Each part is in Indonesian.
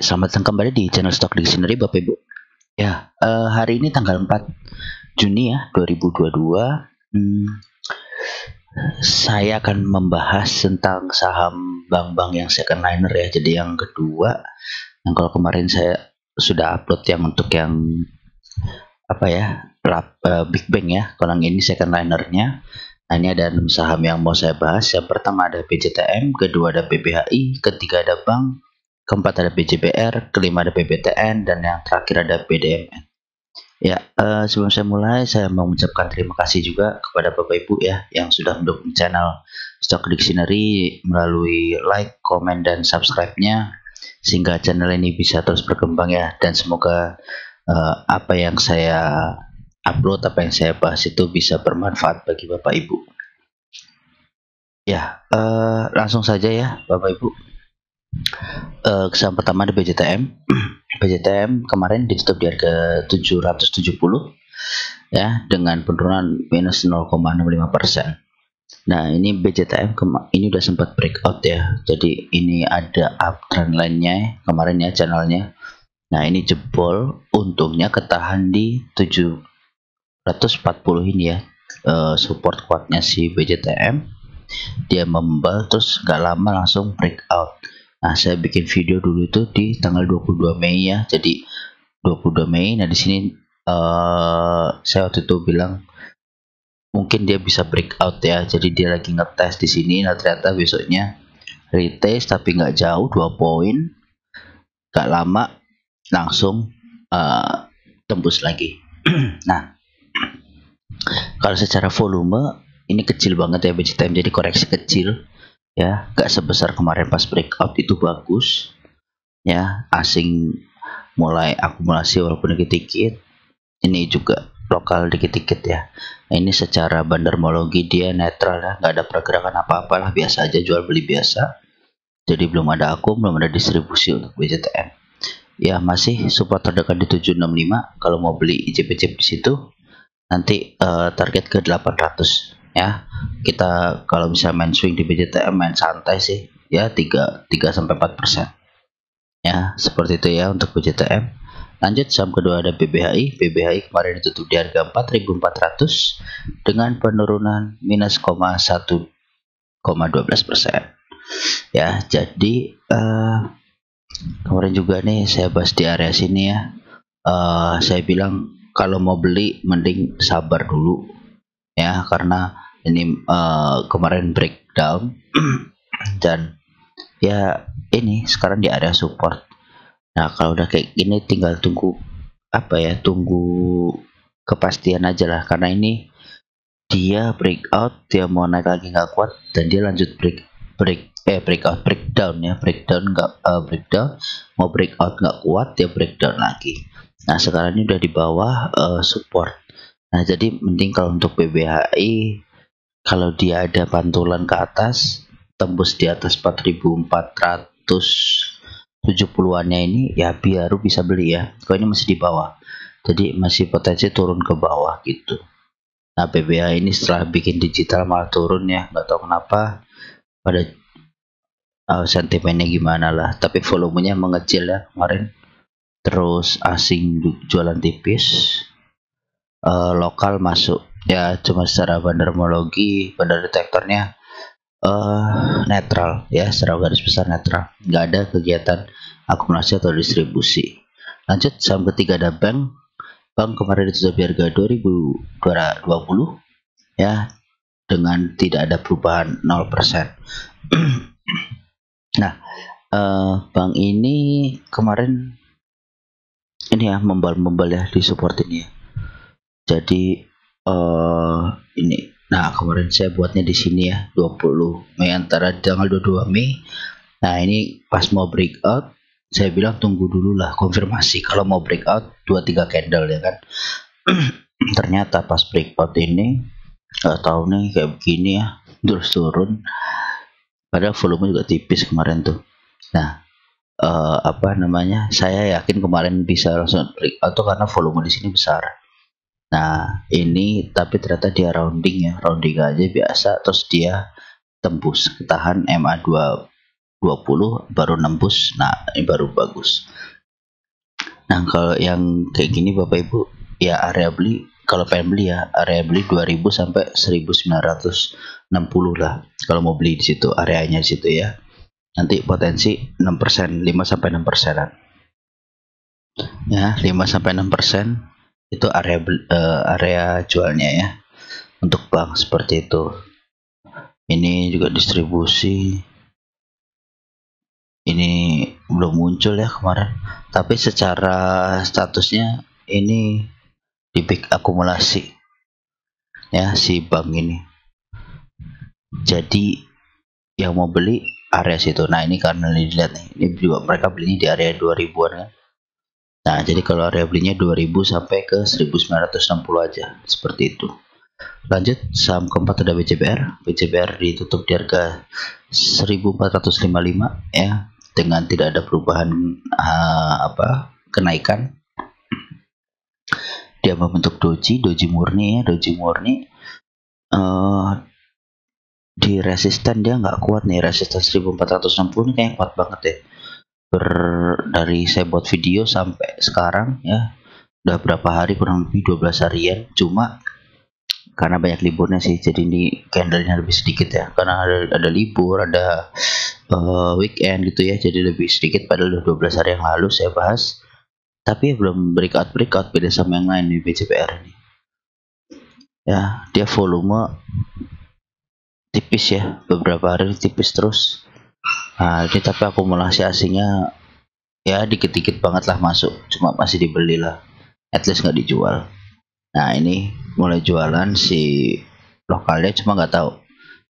Selamat datang kembali di channel Stock Dictionary Bapak Ibu. Hari ini tanggal 4 Juni ya 2022. Saya akan membahas tentang saham bank-bank yang second liner ya. Jadi yang kedua, yang kalau kemarin saya sudah upload yang untuk yang Big Bank ya. Kalau yang ini second linernya. Nah, ini ada 6 saham yang mau saya bahas. Yang pertama ada BCTM, kedua ada BBHI, ketiga ada bank, keempat ada BJBR, kelima ada BBTN, dan yang terakhir ada BDMN. Sebelum saya mulai, saya mau mengucapkan terima kasih juga kepada Bapak Ibu ya yang sudah mendukung channel Stock Dictionary melalui like, komen, dan subscribe-nya sehingga channel ini bisa terus berkembang ya. Dan semoga apa yang saya upload, apa yang saya bahas itu bisa bermanfaat bagi Bapak Ibu. Langsung saja ya Bapak Ibu. Saham pertama ada BCTM. BCTM kemarin ditutup di harga 770 ya, dengan penurunan minus 0,65%. Nah, ini BCTM ini udah sempat breakout ya. Jadi ini ada uptrend line-nya kemarin ya channelnya. Nah, ini jebol, untungnya ketahan di 740 ini ya. Support kuatnya si BCTM. Dia membal terus gak lama langsung breakout. Nah, saya bikin video dulu itu di tanggal 22 Mei ya. Jadi 22 Mei. Nah, di sini saya waktu itu bilang mungkin dia bisa breakout ya. Jadi dia lagi ngetes di sini. Nah, ternyata besoknya retest tapi nggak jauh, 2 poin. Gak lama langsung tembus lagi. Nah, kalau secara volume ini kecil banget ya BCTM. Jadi koreksi kecil. Ya, gak sebesar kemarin pas breakout, itu bagus ya. Asing mulai akumulasi walaupun dikit-dikit, ini juga lokal dikit-dikit ya. Nah, ini secara bandarmologi dia netral ya, nggak ada pergerakan apa-apa lah, biasa aja, jual beli biasa. Jadi belum ada akum, belum ada distribusi untuk BCTM ya. Masih support terdekat di 765. Kalau mau beli ICP-ICP di situ nanti target ke 800 ya. Kita kalau bisa main swing di BCTM main santai sih ya, 3-4% ya, seperti itu ya untuk BCTM. Lanjut saham kedua ada BBHI. BBHI kemarin ditutup di harga 4.400 dengan penurunan minus 1,12% ya. Jadi kemarin juga nih saya bahas di area sini ya. Saya bilang kalau mau beli mending sabar dulu ya, karena ini kemarin breakdown dan ya ini sekarang di area support. Nah, kalau udah kayak gini tinggal tunggu tunggu kepastian aja lah, karena ini dia breakout, dia mau naik lagi nggak kuat, dan dia lanjut breakdown ya, breakdown mau breakout nggak kuat, dia breakdown lagi. Nah, sekarang ini udah di bawah support. Nah, jadi mending kalau untuk BBHI, kalau dia ada pantulan ke atas, tembus di atas 4.470-annya ini ya, baru bisa beli ya. Kalau ini masih di bawah, jadi masih potensi turun ke bawah gitu. Nah, BBHI ini setelah bikin digital malah turun ya, nggak tahu kenapa, pada sentimennya gimana lah. Tapi volumenya mengecil ya kemarin. Terus asing jualan tipis, lokal masuk ya, cuma secara bandarmologi, bandar detektornya netral ya, secara garis besar netral, nggak ada kegiatan akumulasi atau distribusi. Lanjut saham ketiga ada bank. Bank kemarin ditutup di harga 2.220 ya, dengan tidak ada perubahan 0%. Nah, bank ini kemarin ini ya membal ya di support ini ya. Jadi ini, nah kemarin saya buatnya di sini ya, 20 Mei, antara tanggal 22 Mei. Nah, ini pas mau breakout, saya bilang tunggu dulu lah konfirmasi kalau mau breakout 2-3 candle ya kan. Ternyata pas breakout ini nggak tahu nih kayak begini ya, terus turun, padahal volume juga tipis kemarin tuh. Nah, saya yakin kemarin bisa langsung breakout tuh karena volume di sini besar. Nah, ini tapi ternyata dia rounding aja biasa, terus dia tembus ketahan MA2 20 baru nembus. Nah ini baru bagus. Nah kalau yang kayak gini Bapak Ibu, ya area beli, kalau pengen beli ya area beli 2000 sampai 1960 lah kalau mau beli di situ, areanya di situ ya. Nanti potensi 6%, 5 sampai 6%-an. Ya, 5 sampai 6% itu area jualnya ya. Untuk bank seperti itu. Ini juga distribusi. Ini belum muncul ya kemarin, tapi secara statusnya ini di big akumulasi ya si bank ini. Jadi yang mau beli area situ. Nah ini karena dilihat nih, ini juga mereka belinya di area 2000-an kan. Nah jadi kalau area belinya 2000 sampai ke 1960 aja, seperti itu. Lanjut saham keempat ada BCBR. BCBR ditutup di harga 1455 ya, dengan tidak ada perubahan kenaikan. Dia membentuk doji murni ya, doji murni. Di resisten dia nggak kuat nih, resisten 1460 ini kayak kuat banget ya. Dari saya buat video sampai sekarang ya, udah berapa hari, kurang lebih 12 harian. Cuma karena banyak liburnya sih, jadi ini candlenya lebih sedikit ya, karena ada libur, ada weekend gitu ya, jadi lebih sedikit. Padahal udah 12 hari yang lalu saya bahas, tapi belum breakout beda sama yang lain di BCPR ini ya. Dia volume tipis ya, beberapa hari tipis terus. Nah ini tapi akumulasi asingnya ya dikit-dikit banget lah masuk, cuma masih dibeli lah, at least nggak dijual. Nah ini mulai jualan si lokalnya, cuma nggak tahu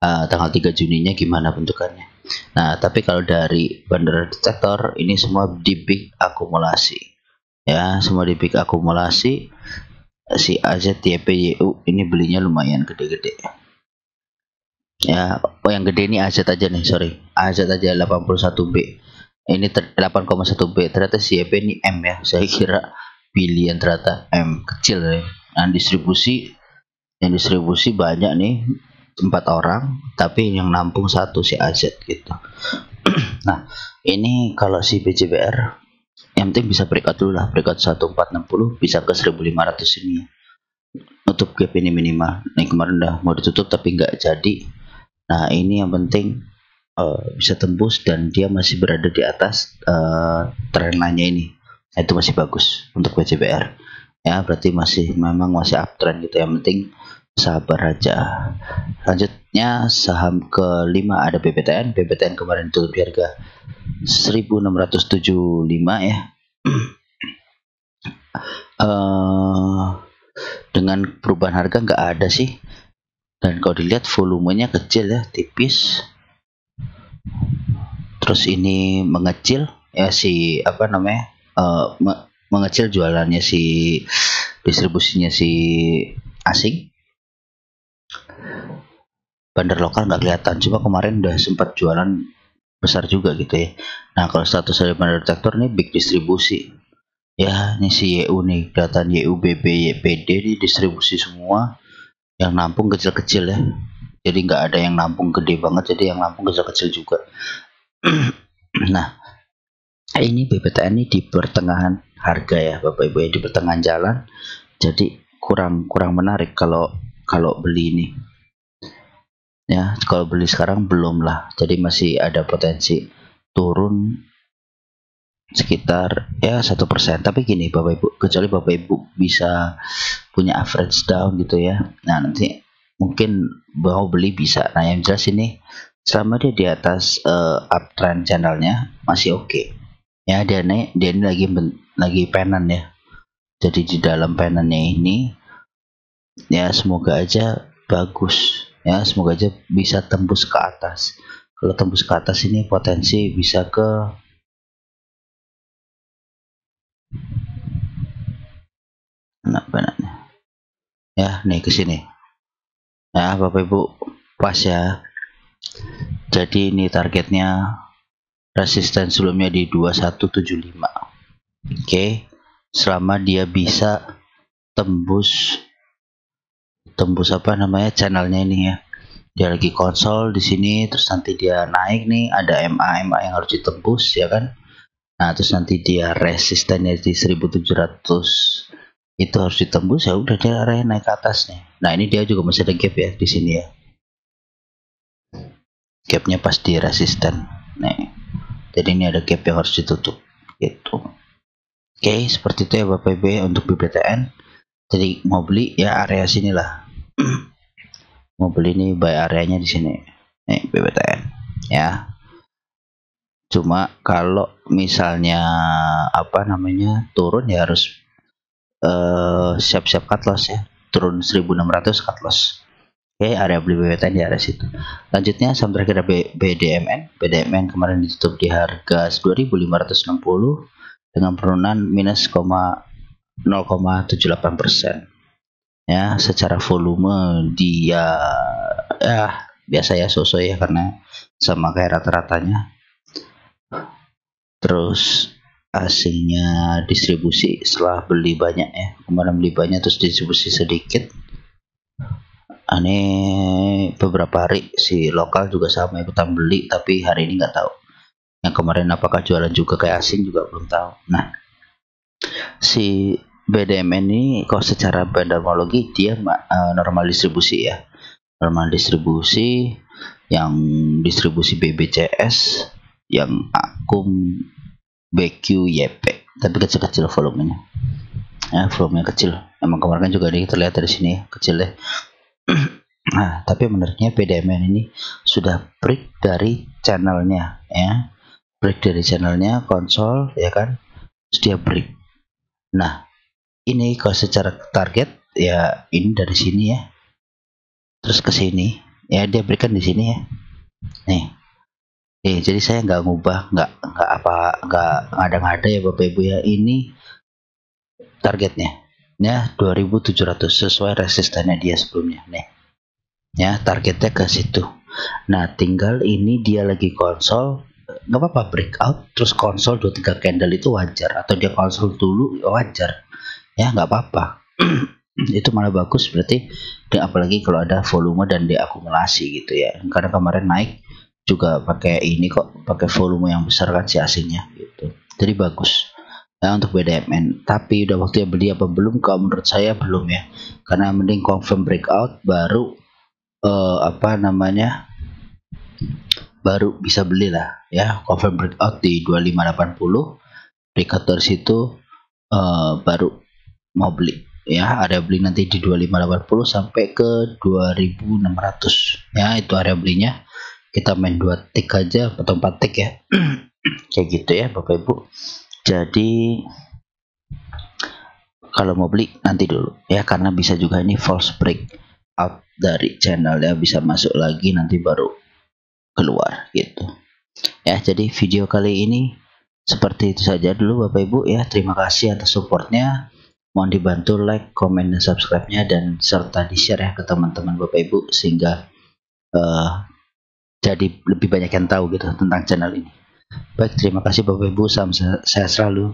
tanggal 3 Juninya gimana bentukannya. Nah tapi kalau dari Bandara Detektor ini semua di big akumulasi ya, semua di big akumulasi. Si AZYPYU ini belinya lumayan gede-gede ya. Oh yang gede ini AZ aja nih, sorry, AZ aja 81B, ini 8,1B. ternyata si YP ini M ya, saya kira billion, ternyata M, kecil ya. Nah yang distribusi banyak nih, 4 orang, tapi yang nampung satu si AZ gitu. Nah ini kalau si BCBR yang penting bisa breakout dulu lah, breakout 1460 bisa ke 1500 ini ya. Nutup gap ini minimal. Nah kemarin udah mau ditutup tapi nggak jadi. Nah ini yang penting bisa tembus dan dia masih berada di atas trend line-nya ini. Nah, itu masih bagus untuk BCBR ya, berarti memang masih uptrend gitu. Yang penting sabar aja. Lanjutnya saham kelima ada BBTN. BBTN kemarin tutup di harga 1675 ya. Dengan perubahan harga nggak ada sih, dan kalau dilihat volumenya kecil ya, tipis. Terus ini mengecil ya, si mengecil jualannya, si distribusinya si asing. Bandar lokal nggak kelihatan, cuma kemarin udah sempat jualan besar juga gitu ya. Nah kalau status dari Bandar Detektor nih big distribusi ya, ini si YU nih, kelihatan YU, BB, YPD ini distribusi semua, yang nampung kecil-kecil ya, jadi nggak ada yang nampung gede banget, jadi yang nampung kecil-kecil juga. Nah ini BBTN ini di pertengahan harga ya Bapak Ibu ya, di pertengahan jalan, jadi kurang menarik kalau beli ini ya. Kalau beli sekarang belum lah, jadi masih ada potensi turun sekitar ya 1%. Tapi gini Bapak Ibu, kecuali Bapak Ibu bisa punya average down gitu ya, nah nanti mungkin mau beli bisa. Nah yang jelas ini selama dia di atas uptrend channelnya masih oke ya. Dia ini lagi pennant ya, jadi di dalam pennantnya ini ya, semoga aja bagus ya, semoga aja bisa tembus ke atas. Kalau tembus ke atas ini potensi bisa ke ya nih ke sini ya Bapak Ibu, pas ya. Jadi ini targetnya, resisten sebelumnya di 2175. Oke, selama dia bisa tembus channelnya ini ya, dia lagi konsol di sini, terus nanti dia naik nih, ada MA yang harus ditembus ya kan. Nah, terus nanti dia resistennya di 1700 itu harus ditembus, ya udah dia area naik ke atas nih. Nah, ini dia juga masih ada gap ya di sini ya. Gapnya pas di resisten. Nih. Jadi ini ada gap yang harus ditutup gitu. Oke, seperti itu ya Bapak Ibu untuk BBTN. Jadi mau beli ya area sinilah. Mau beli nih buy areanya di sini. Nih BBTN ya. Cuma kalau misalnya apa namanya turun ya harus siap-siap cut loss ya. Turun 1600 cut loss. Oke, area beli BBTN di area situ. Lanjutnya saham terakhir ada BDMN. BDMN kemarin ditutup di harga 2560 dengan penurunan minus 0,78%. Ya, secara volume dia ya biasa ya, so-so ya, karena sama kayak rata-ratanya. Terus asingnya distribusi setelah beli banyak ya, kemarin beli banyak terus distribusi sedikit. Aneh, beberapa hari si lokal juga sama ikutan beli, tapi hari ini nggak tahu. Yang kemarin apakah jualan juga kayak asing juga belum tahu. Nah, si BDMN ini kalau secara bendermologi dia normal distribusi ya, normal distribusi, yang distribusi BBCS, yang akum BQYP, tapi kecil-kecil volumenya ya, volumenya kecil. Emang kemarin kan juga terlihat dari sini ya, kecil ya. Nah, tapi menurutnya BDMN ini sudah break dari channelnya ya, break dari channelnya konsol ya kan, terus dia break. Nah, ini kalau secara target ya ini dari sini ya, terus ke sini ya, dia berikan di sini ya. Nih, jadi saya nggak ngubah, nggak ngada-ngada ya Bapak Ibu ya. Ini targetnya ya 2700 sesuai resistennya dia sebelumnya nih. Ya, targetnya ke situ. Nah, tinggal ini dia lagi konsol, nggak apa-apa breakout terus konsol 2-3 candle itu wajar, atau dia konsol dulu wajar ya, nggak apa-apa. Itu malah bagus berarti, apalagi kalau ada volume dan diakumulasi gitu ya, karena kemarin naik juga pakai ini kok, pakai volume yang besar kan si asingnya gitu, jadi bagus ya untuk BDMN. Tapi udah waktunya beli apa belum? Kalau menurut saya belum ya, karena mending confirm breakout baru apa namanya, baru bisa beli lah ya. Confirm breakout di 2580, breakout dari situ baru mau beli ya. Area beli nanti di 2580 sampai ke 2600 ya, itu area belinya. Kita main 2 tick aja atau 4 tick ya. Kayak gitu ya Bapak Ibu. Jadi kalau mau beli nanti dulu ya, karena bisa juga ini false break out dari channel ya, bisa masuk lagi nanti baru keluar gitu ya. Jadi video kali ini seperti itu saja dulu Bapak Ibu ya. Terima kasih atas supportnya, mohon dibantu like, komen, dan subscribe-nya, dan serta di share ya ke teman-teman Bapak Ibu, sehingga jadi lebih banyak yang tahu gitu tentang channel ini. Baik, terima kasih Bapak Ibu, salam sehat selalu.